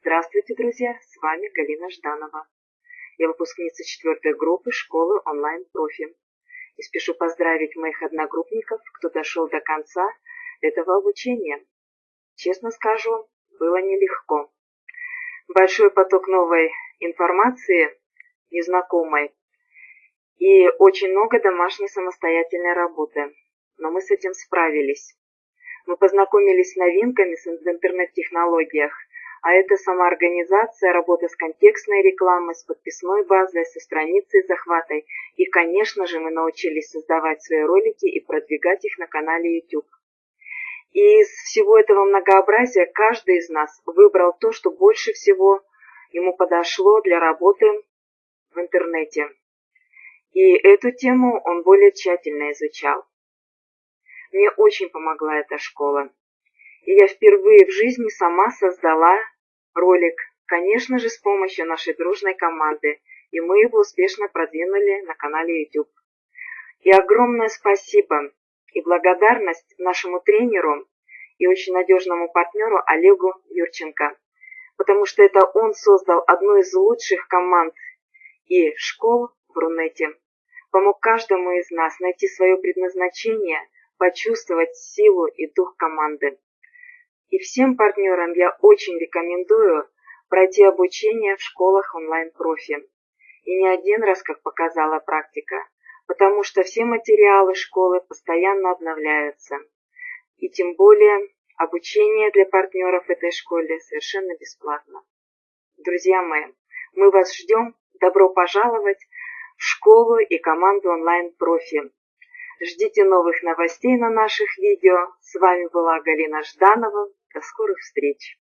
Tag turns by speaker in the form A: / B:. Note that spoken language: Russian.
A: Здравствуйте, друзья! С вами Галина Жданова. Я выпускница 4 группы школы онлайн-профи. И спешу поздравить моих одногруппников, кто дошел до конца этого обучения. Честно скажу, было нелегко. Большой поток новой информации, незнакомой, и очень много домашней самостоятельной работы. Но мы с этим справились. Мы познакомились с новинками в интернет-технологиях, а это самоорганизация, работа с контекстной рекламой, с подписной базой, со страницей захватой. И, конечно же, мы научились создавать свои ролики и продвигать их на канале YouTube. И из всего этого многообразия каждый из нас выбрал то, что больше всего ему подошло для работы в интернете. И эту тему он более тщательно изучал. Мне очень помогла эта школа. И я впервые в жизни сама создала ролик, конечно же, с помощью нашей дружной команды, и мы его успешно продвинули на канале YouTube. И огромное спасибо и благодарность нашему тренеру и очень надежному партнеру Олегу Юрченко, потому что это он создал одну из лучших команд и школ в Рунете, помог каждому из нас найти свое предназначение, почувствовать силу и дух команды. И всем партнерам я очень рекомендую пройти обучение в школах онлайн-профи. И не один раз, как показала практика, потому что все материалы школы постоянно обновляются. И тем более обучение для партнеров этой школы совершенно бесплатно. Друзья мои, мы вас ждем. Добро пожаловать в школу и команду онлайн-профи. Ждите новых новостей на наших видео. С вами была Галина Жданова. До скорых встреч!